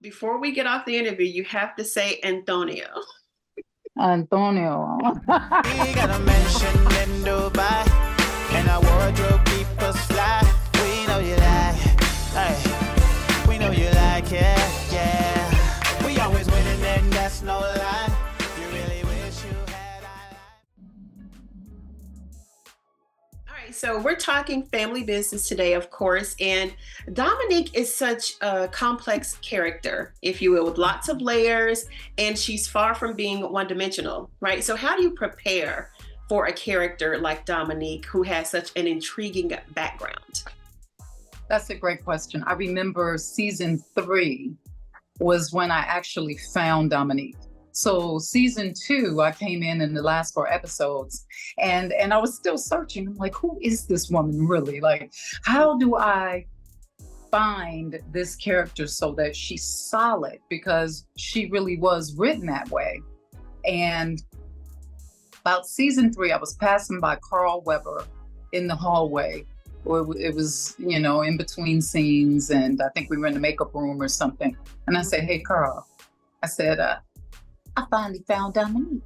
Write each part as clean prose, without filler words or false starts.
Before we get off the interview, you have to say Antonio. Antonio. We got a mansion in Dubai, and our wardrobe keep us fly. We know you like, hey, we know you like, yeah. We always winning, and that's no lie. You really wish you had our life. All right, so we're talking family business today, of course, and Dominique is such a complex character, if you will, with lots of layers, and she's far from being one-dimensional, right? So how do you prepare for a character like Dominique who has such an intriguing background? That's a great question. I remember season 3 was when I actually found Dominique. So season 2, I came in the last 4 episodes, and I was still searching. I'm like, who is this woman really? Like, how do I find this character so that she's solid? Because she really was written that way. And about season 3, I was passing by Carl Weber in the hallway. It was, in between scenes, and I think we were in the makeup room or something. And I said, hey, Carl, I said, I finally found Dominique.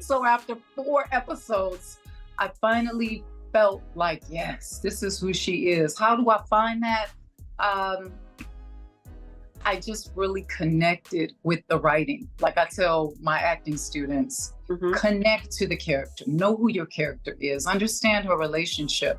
So after 4 episodes, I finally felt like, yes, this is who she is. How do I find that? I just really connected with the writing. Like I tell my acting students, connect to the character, know who your character is, understand her relationship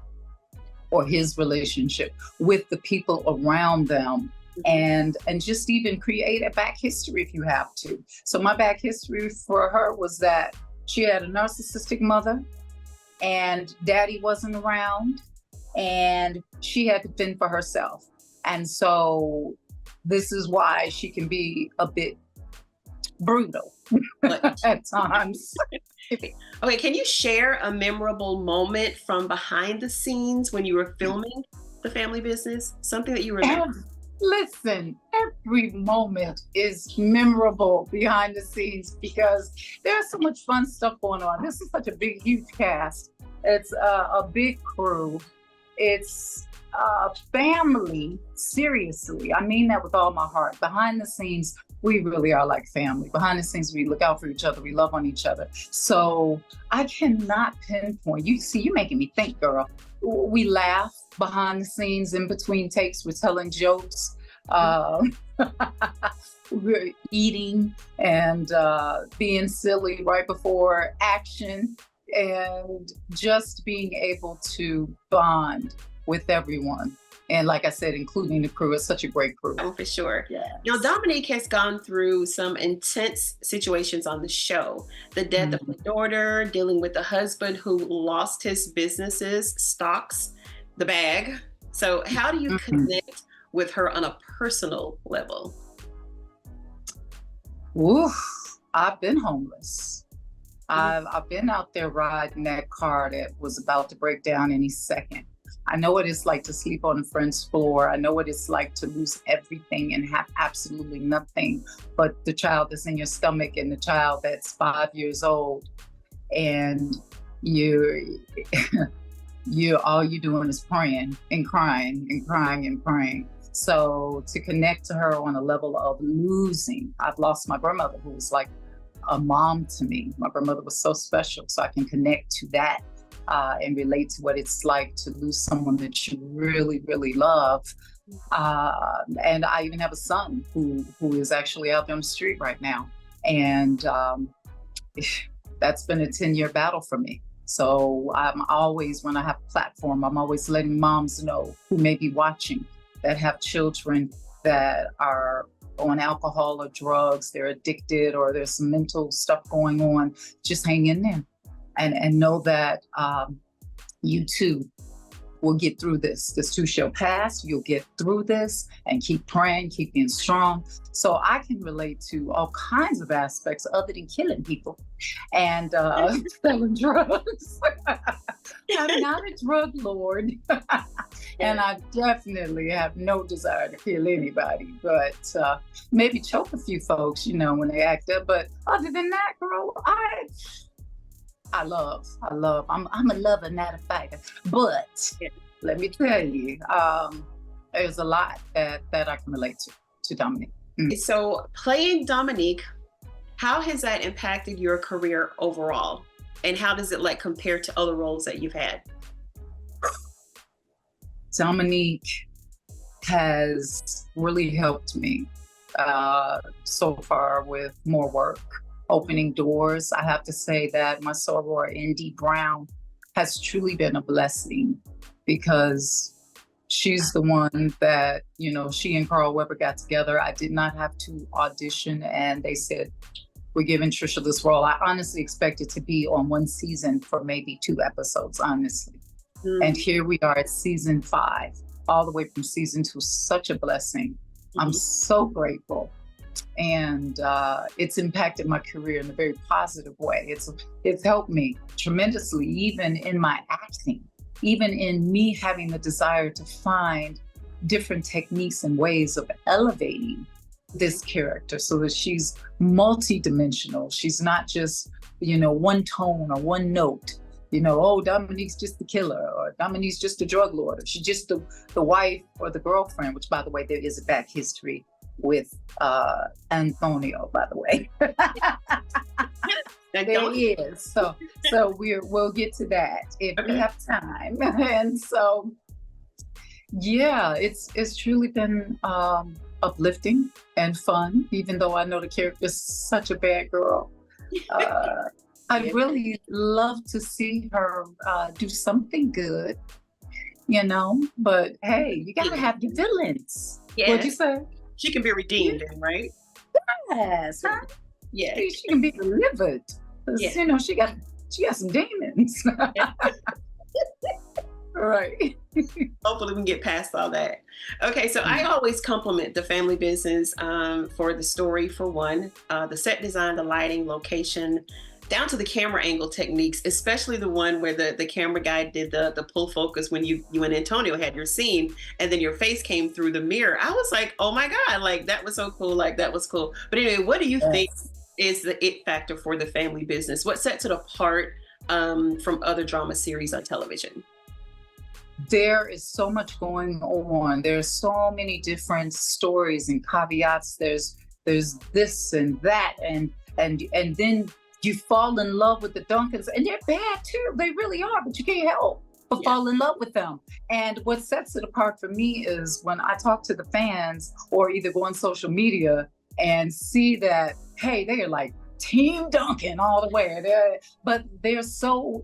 or his relationship with the people around them, and just even create a back history if you have to. So my back history for her was that she had a narcissistic mother and daddy wasn't around, and she had to fend for herself. And so this is why she can be a bit brutal at times. Okay, can you share a memorable moment from behind the scenes when you were filming the family business? Something that you remember? Listen, every moment is memorable behind the scenes because there's so much fun stuff going on. This is such a big, huge cast. It's a big crew. It's family, seriously. I mean that with all my heart. Behind the scenes, we really are like family. Behind the scenes, we look out for each other. We love on each other. So I cannot pinpoint. You're making me think, girl. We laugh behind the scenes, in between takes. We're telling jokes. We're eating and being silly right before action, and just being able to bond with everyone. And like I said, including the crew. It's such a great crew. Oh, for sure. Yes. Now, Dominique has gone through some intense situations on the show. The death of the daughter, dealing with the husband who lost his businesses, stocks, the bag. So how do you connect with her on a personal level? Oof, I've been homeless. I've been out there riding that car that was about to break down any second. I know what it's like to sleep on a friend's floor. I know what it's like to lose everything and have absolutely nothing but the child that's in your stomach and the child that's 5 years old. And all you're doing is praying and crying and crying and praying. So to connect to her on a level of losing, I've lost my grandmother, who was like a mom to me. My grandmother was so special, so I can connect to that. And relate to what it's like to lose someone that you really, really love. And I even have a son who is actually out there on the street right now. And that's been a 10-year battle for me. So I'm always, when I have a platform, I'm always letting moms know who may be watching that have children that are on alcohol or drugs, they're addicted, or there's some mental stuff going on. Just hang in there. And know that you too will get through this. This too shall pass. You'll get through this, and keep praying, keep being strong. So I can relate to all kinds of aspects other than killing people and selling drugs. I'm not a drug lord. And I definitely have no desire to kill anybody, but maybe choke a few folks, when they act up. But other than that, girl, I love. I'm a lover, not a fighter. But let me tell you, there's a lot that I can relate to Dominique. So playing Dominique, how has that impacted your career overall? And how does it like compare to other roles that you've had? Dominique has really helped me so far with more work, opening doors. I have to say that my soror, Indy Brown, has truly been a blessing because she's the one that, you know, she and Carl Weber got together. I did not have to audition, and they said, we're giving Trisha this role. I honestly expected to be on one season for maybe 2 episodes, honestly. And here we are at season 5, all the way from season 2. Such a blessing. I'm so grateful. And it's impacted my career in a very positive way. It's helped me tremendously, even in my acting, even in me having the desire to find different techniques and ways of elevating this character so that she's multi-dimensional. She's not just, you know, one tone or one note. You know, oh, Dominique's just the killer, or Dominique's just a drug lord, or she's just the wife or the girlfriend, which, by the way, there is a back history with Antonio, by the way. There is. So we'll get to that if we have time. And so, yeah, it's truly been uplifting and fun, even though I know the character's such a bad girl. I'd really love to see her do something good, you know, but hey, you gotta have your villains. Yeah. What'd you say? She can be redeemed, right? Yes. Huh? Yeah. She can be delivered. Yeah. You know, she got some demons. Right. Hopefully we can get past all that. Okay, so I always compliment the family business for the story, for one, the set design, the lighting, location, down to the camera angle techniques, especially the one where the camera guy did the pull focus when you and Antonio had your scene and then your face came through the mirror. I was like, oh my God, like that was so cool. Like that was cool. But anyway, what do you think is the it factor for the family business? What sets it apart from other drama series on television? There is so much going on. There's so many different stories and caveats. There's this and that, and then you fall in love with the Duncans, and they're bad too. They really are, but you can't help but fall in love with them. And what sets it apart for me is when I talk to the fans or either go on social media and see that, hey, they are like Team Duncan all the way. But they're so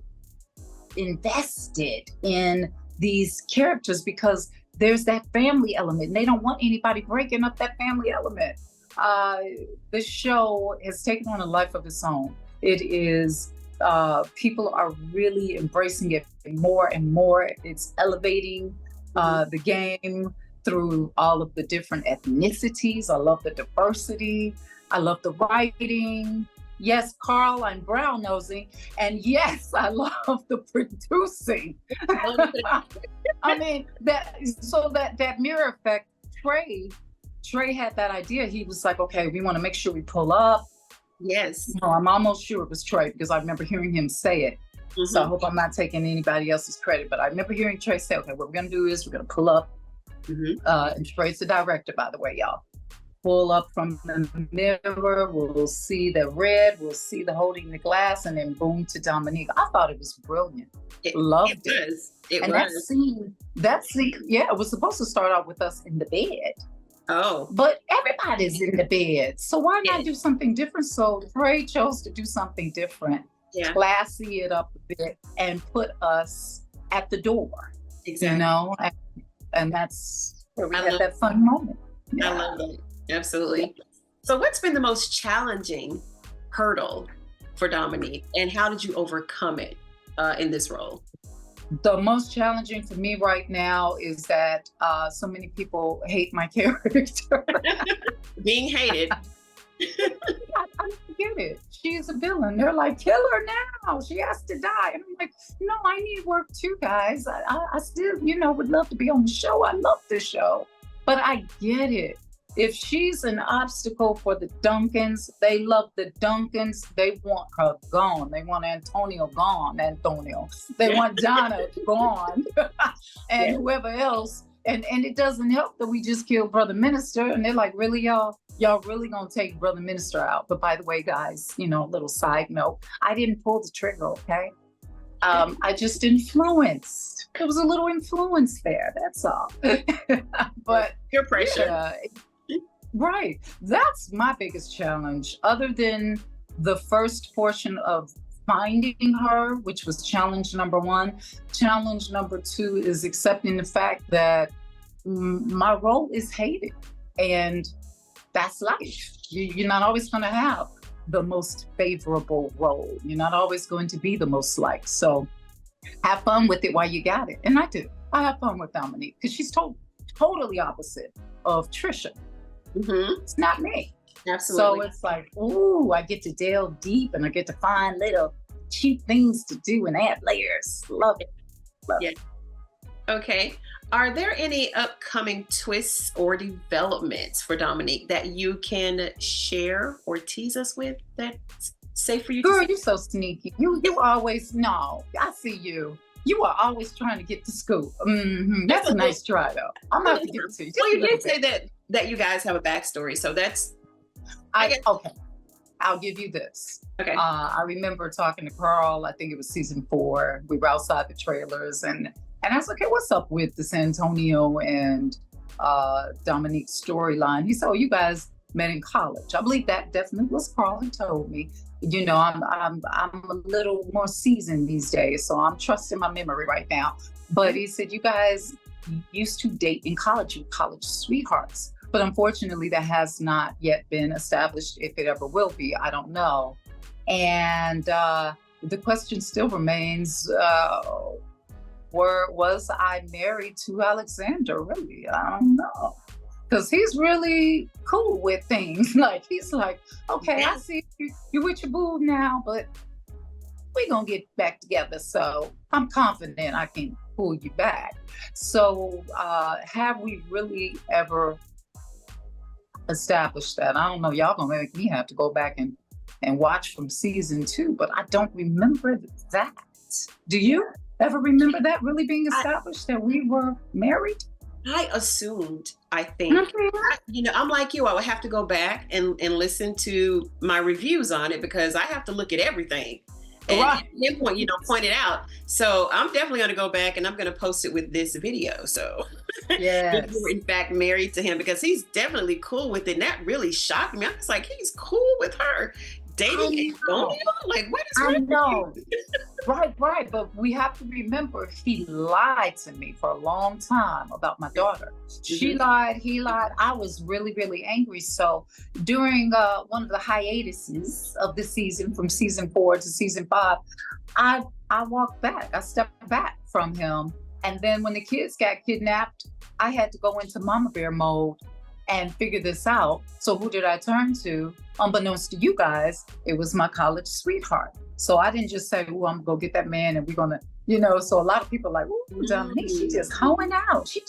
invested in these characters because there's that family element, and they don't want anybody breaking up that family element. This show has taken on a life of its own. It is, people are really embracing it more and more. It's elevating the game through all of the different ethnicities. I love the diversity. I love the writing. Yes, Carl and Brown nosing. And yes, I love the producing. I mean, that mirror effect, Trey had that idea. He was like, okay, we want to make sure we pull up. Yes. No, I'm almost sure it was Trey because I remember hearing him say it. So I hope I'm not taking anybody else's credit, but I remember hearing Trey say, okay, what we're going to do is we're going to pull up. And Trey's the director, by the way, y'all. Pull up from the mirror, we'll see the red, we'll see the holding the glass, and then boom to Dominique. I thought it was brilliant. Loved it. And that scene, yeah, it was supposed to start out with us in the bed. Oh. But everybody's in the bed. So why not do something different? So Trey chose to do something different, classy it up a bit, and put us at the door. Exactly. You know, and that's where we had that fun moment. I love it. Absolutely. So what's been the most challenging hurdle for Dominique, and how did you overcome it in this role? The most challenging for me right now is that so many people hate my character. Being hated. I don't get it. She's a villain. They're like, kill her now. She has to die. And I'm like, no, I need work too, guys. I still, would love to be on the show. I love this show. But I get it. If she's an obstacle for the Duncans, they love the Duncans. They want her gone. They want Antonio gone. They want Donna gone. And whoever else And it doesn't help that we just killed Brother Minister. And they're like, really, y'all really gonna take Brother Minister out? But by the way, guys, you know, a little side note, I didn't pull the trigger, okay? I just influenced. There was a little influence there, that's all. But peer pressure. Right. That's my biggest challenge. Other than the first portion of finding her, which was challenge number 1. Challenge number 2 is accepting the fact that my role is hated. And that's life. You're not always going to have the most favorable role. You're not always going to be the most liked. So have fun with it while you got it. And I do. I have fun with Dominique because she's totally opposite of Trisha. Mm-hmm. It's not me. Absolutely. So it's like, ooh, I get to delve deep and I get to find little cheap things to do and add layers. Love it. Love it. Okay. Are there any upcoming twists or developments for Dominique that you can share or tease us with that's safe for you? Girl, you're so sneaky. You always, no, I see you. You are always trying to get to scoop. Mm-hmm. That's a nice try, though. I'm not going to give it to you. Well, you did say that you guys have a backstory, so that's... Okay, I'll give you this. Okay. I remember talking to Carl, I think it was season 4. We were outside the trailers, and I was like, okay, what's up with the San Antonio and Dominique's storyline? He said, oh, you guys met in college. I believe that definitely was Carl. He told me. You know, I'm a little more seasoned these days, so I'm trusting my memory right now. But he said, you guys used to date in college, you college sweethearts. But unfortunately, that has not yet been established. If it ever will be, I don't know. And the question still remains, was I married to Alexander? Really? I don't know. Because he's really cool with things. Like, he's like, okay, I see you with your boo now, but we're going to get back together. So I'm confident I can pull you back. So have we really ever established that? I don't know. Y'all going to make me have to go back and watch from season 2, but I don't remember that. Do you ever remember that really being established, that we were married? I assumed, I think. I'm like you, I would have to go back and listen to my reviews on it because I have to look at everything and pinpoint, point it out. So I'm definitely going to go back and I'm going to post it with this video. So yes. if you were in fact married to him, because he's definitely cool with it. And that really shocked me. I was like, he's cool with her dating Antonio? Like, what is I know. Right. But we have to remember, he lied to me for a long time about my daughter. She lied, he lied. I was really, really angry. So during one of the hiatuses of the season, from season 4 to season 5, I walked back. I stepped back from him. And then when the kids got kidnapped, I had to go into mama bear mode and figure this out. So who did I turn to? Unbeknownst to you guys, it was my college sweetheart. So I didn't just say, oh, I'm gonna go get that man and we're gonna, so a lot of people are like, ooh, Dominique, she just hoeing out. She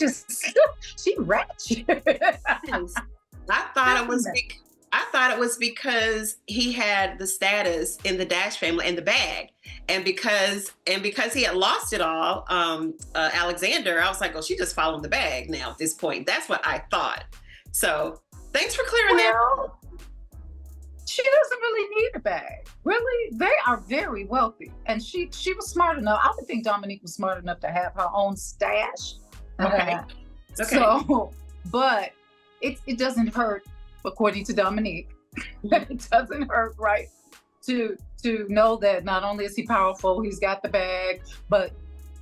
ratchet. I thought it was because he had the status in the Dash family and the bag. And because he had lost it all, Alexander, I was like, oh, she just following the bag now at this point. That's what I thought. So thanks for clearing that. She doesn't really need a bag. Really? They are very wealthy. And she was smart enough. I would think Dominique was smart enough to have her own stash. Okay. So, but it doesn't hurt, according to Dominique. It doesn't hurt, right? To know that not only is he powerful, he's got the bag, but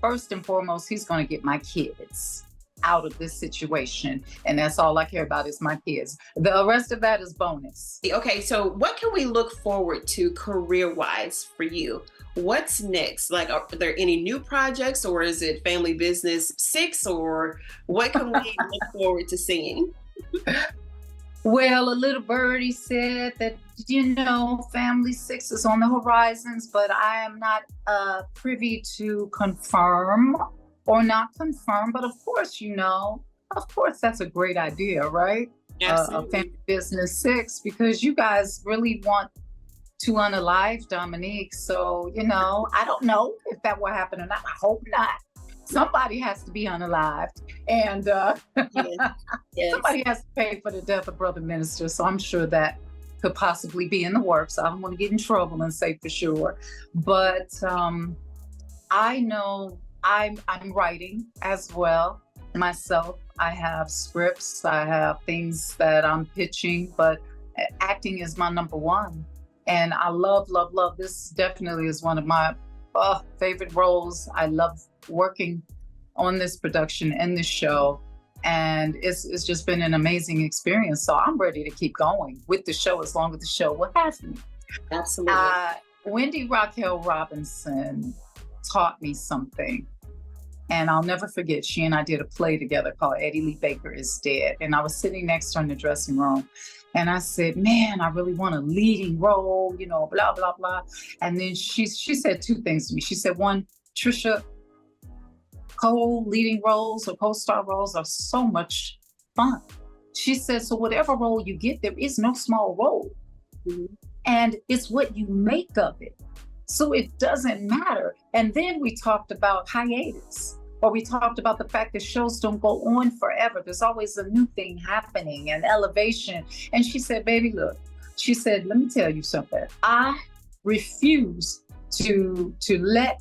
first and foremost, he's going to get my kids out of this situation. And that's all I care about is my kids. The rest of that is bonus. Okay, so what can we look forward to career-wise for you? What's next? Like, are there any new projects, or is it Family Business 6, or what can we look forward to seeing? Well, a little birdie said that, Family 6 is on the horizons, but I am not privy to confirm or not confirm. But of course, that's a great idea, right? Absolutely. Family Business 6, because you guys really want to unalive Dominique. So, I don't know if that will happen or not. I hope not. somebody has to be unalived, and Yes. Yes. somebody has to pay for the death of Brother Minister. So I'm sure that could possibly be in the works. I don't want to get in trouble and say for sure, but I know I'm writing as well myself. I have scripts, I have things that I'm pitching, but acting is my number one. And I love, love, love. This definitely is one of my favorite roles. I love working on this production and this show. And it's just been an amazing experience. So I'm ready to keep going with the show as long as the show will have me. Absolutely. Wendy Raquel Robinson taught me something. And I'll never forget, she and I did a play together called Eddie Lee Baker is Dead. And I was sitting next to her in the dressing room. And I said, man, I really want a leading role, you know, blah, blah, blah. And then she said two things to me. She said, one, Trisha, co-leading roles or co-star roles are so much fun. She said, so whatever role you get, there is no small role. Mm-hmm. And it's what you make of it. So it doesn't matter. And then we talked about hiatus, or we talked about the fact that shows don't go on forever. There's always a new thing happening and elevation. And she said, baby, look, she said, let me tell you something. I refuse to let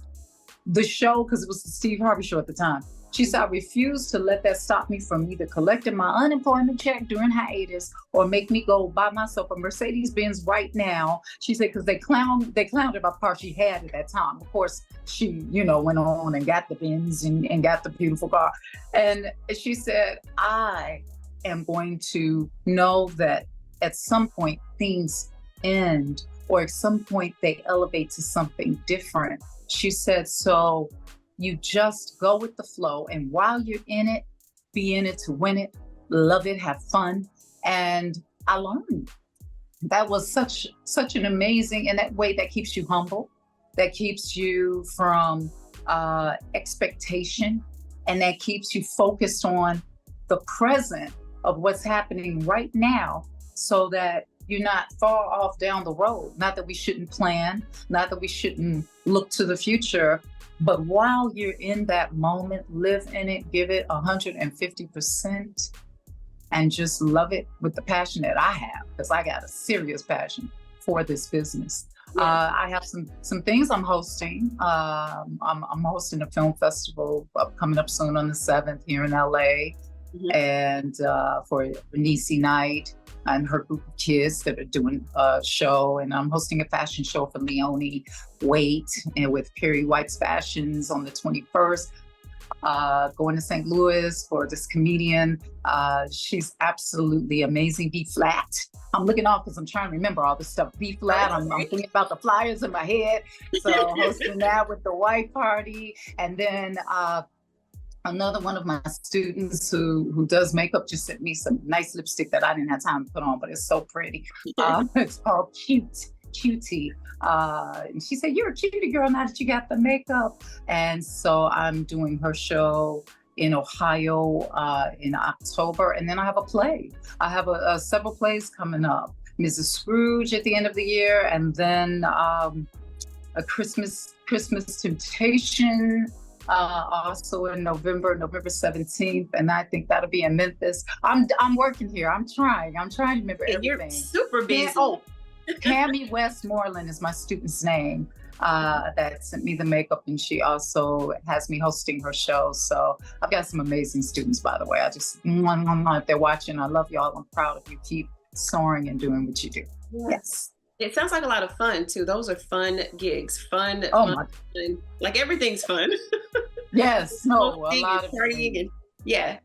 the show, because it was the Steve Harvey show at the time. She said, I refuse to let that stop me from either collecting my unemployment check during hiatus or make me go buy myself a Mercedes-Benz right now. She said, because they clowned about the part she had at that time. Of course, she, you know, went on and got the Benz and got the beautiful car. And she said, I am going to know that at some point things end, or at some point they elevate to something different. She said, so you just go with the flow. And while you're in it, be in it to win it, love it, have fun. And I learned. That was such an amazing, in that way, that keeps you humble, that keeps you from expectation, and that keeps you focused on the present of what's happening right now, so that you're not far off down the road. Not that we shouldn't plan, not that we shouldn't look to the future, but while you're in that moment, live in it, give it 150%, and just love it with the passion that I have, because I got a serious passion for this business. Yeah. I have some things I'm hosting. I'm hosting a film festival coming up soon on the 7th here in LA, mm-hmm. and for Nisi Night and her group of kids that are doing a show. And I'm hosting a fashion show for Leonie Waite and with Perry White's Fashions on the 21st. Going to St. Louis for this comedian. She's absolutely amazing. B Flat. I'm looking off because I'm trying to remember all this stuff. B Flat. I'm thinking about the flyers in my head. So hosting that with the White Party. And then another one of my students who does makeup just sent me some nice lipstick that I didn't have time to put on, but it's so pretty. It's called Cutie. And she said, you're a cutie girl now that you got the makeup. And so I'm doing her show in Ohio in October. And then I have a play. I have several plays coming up. Mrs. Scrooge at the end of the year. And then a Christmas Temptation also in November 17th. And I think that'll be in Memphis. I'm working here. I'm trying to remember everything. You're super busy. Cammie Westmoreland is my student's name that sent me the makeup, and she also has me hosting her show. So I've got some amazing students, by the way. I just, if they're watching, I love y'all. I'm proud of you. Keep soaring and doing what you do. Yes. It sounds like a lot of fun too. Those are fun gigs. Fun. Like everything's fun. Yes. No, a lot of partying and yeah.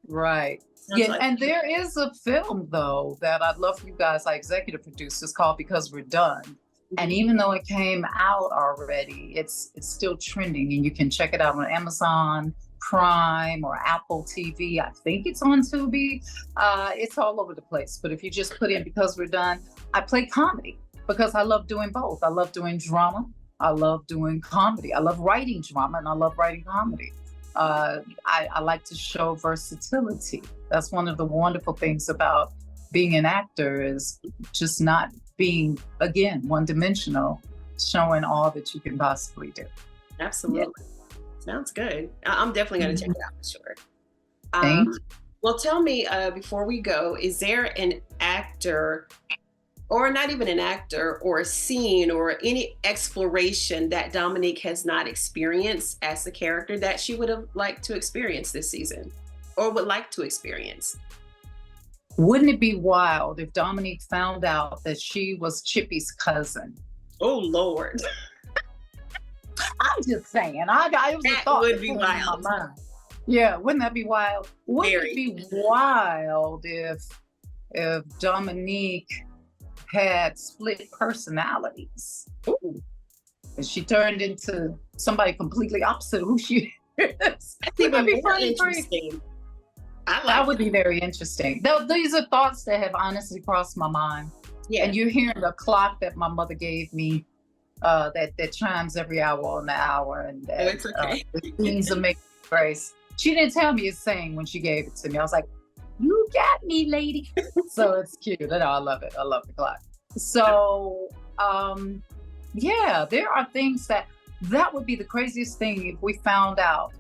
Right. Yeah, and there is a film though that I'd love for you guys, I executive produce. It's called Because We're Done. Mm-hmm. And even though it came out already, it's still trending, and you can check it out on Amazon Prime or Apple TV. I think it's on Tubi. It's all over the place. But if you just put in Because We're Done, I play comedy because I love doing both. I love doing drama. I love doing comedy. I love writing drama, and I love writing comedy. I like to show versatility. That's one of the wonderful things about being an actor, is just not being, again, one-dimensional, showing all that you can possibly do. Absolutely. Sounds good. I'm definitely going to check it out for sure. Thank Well, tell me before we go, is there an actor, or not even an actor, or a scene, or any exploration that Dominique has not experienced as a character that she would have liked to experience this season, or would like to experience? Wouldn't it be wild if Dominique found out that she was Chippy's cousin? Oh, Lord. I'm just saying. It was a That thought would be in my wild. mind. Yeah, wouldn't that be wild? Wouldn't it be wild if Dominique had split personalities? Ooh. And she turned into somebody completely opposite of who she is. That's even be more funny, interesting. That would be very interesting. These are thoughts that have honestly crossed my mind. Yeah. And you're hearing the clock that my mother gave me that chimes every hour on the hour, and that it's okay. the things of making grace. She didn't tell me to sing when she gave it to me. I was like, "You got me, lady." So it's cute. And I love it. I love the clock. So yeah, there are things that would be the craziest thing if we found out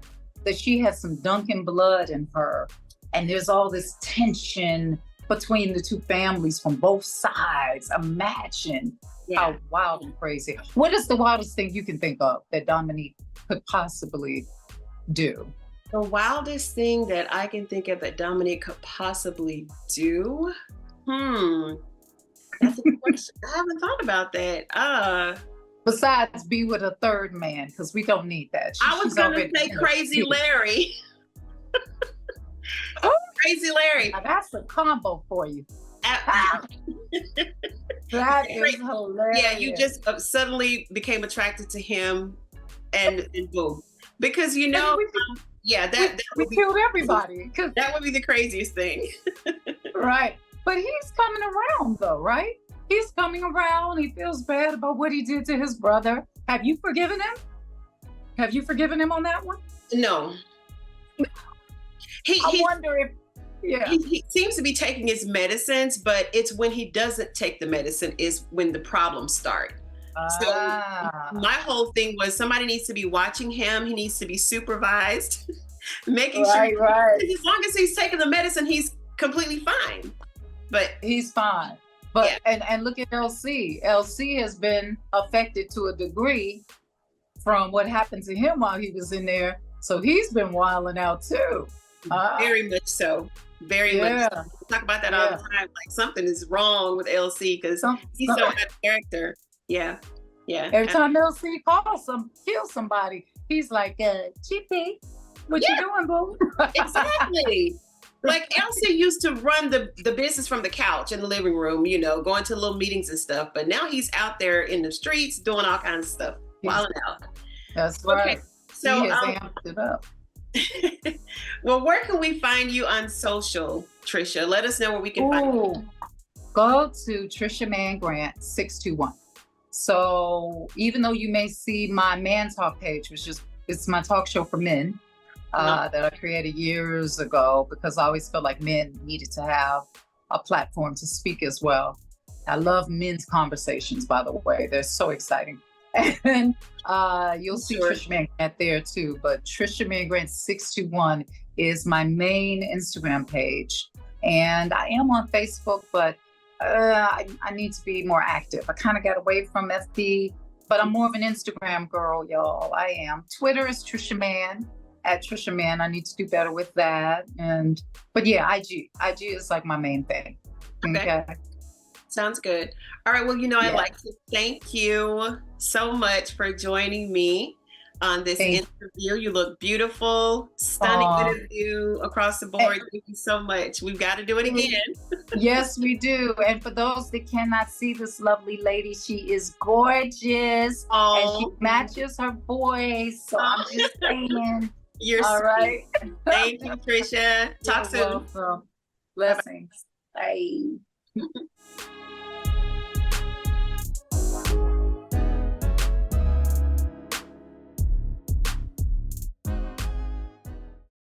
that she has some Duncan blood in her, and there's all this tension between the two families from both sides. Imagine how wild and crazy. What is the wildest thing you can think of that Dominique could possibly do? The wildest thing that I can think of that Dominique could possibly do? That's a good question. I haven't thought about that. Besides be with a third man, because we don't need that. I was going to say Crazy Larry. Crazy Larry. Now that's a combo for you. That is hilarious. Yeah, you just suddenly became attracted to him, and boom. Because we killed everybody. That would be the craziest thing. Right. But he's coming around though, right? He's coming around. He feels bad about what he did to his brother. Have you forgiven him? Have you forgiven him on that one? No. I wonder if he seems to be taking his medicines, but it's when he doesn't take the medicine is when the problems start. So my whole thing was somebody needs to be watching him. He needs to be supervised, making sure as long as he's taking the medicine, he's completely fine. But he's fine. But and look at LC. LC has been affected to a degree from what happened to him while he was in there. So he's been wilding out too. Very much so. Very much. So. We talk about that all the time. Like something is wrong with LC because he's so out of character. Yeah. Every time LC kills somebody, he's like, Chippy, what you doing, boo? Exactly. Like Elsie used to run the business from the couch in the living room, going to little meetings and stuff. But now he's out there in the streets doing all kinds of stuff, wilding out. That's right. Okay. So he has amped it up. Well, where can we find you on social, Trisha? Let us know where we can find you. Go to Trisha Mann-Grant 621. So even though you may see my Man Talk page, which is it's my talk show for men that I created years ago because I always felt like men needed to have a platform to speak as well. I love men's conversations, by the way. They're so exciting. And you'll see Trisha Mann-Grant there too. But Trisha Mann-Grant 621 is my main Instagram page. And I am on Facebook, but I need to be more active. I kind of got away from FB, but I'm more of an Instagram girl, y'all. I am. Twitter is Trisha Mann, at Trisha Mann. I need to do better with that. But yeah, IG is like my main thing. Okay. Sounds good. All right. Well, I'd like to thank you so much for joining me on this interview. You look beautiful, stunning interview across the board. Thank you so much. We've got to do it again. Yes, we do. And for those that cannot see this lovely lady, she is gorgeous and she matches her voice. So I'm just saying. You're all sweet. Right. Thank you, Trisha. Talk soon. Welcome. Blessings. Bye.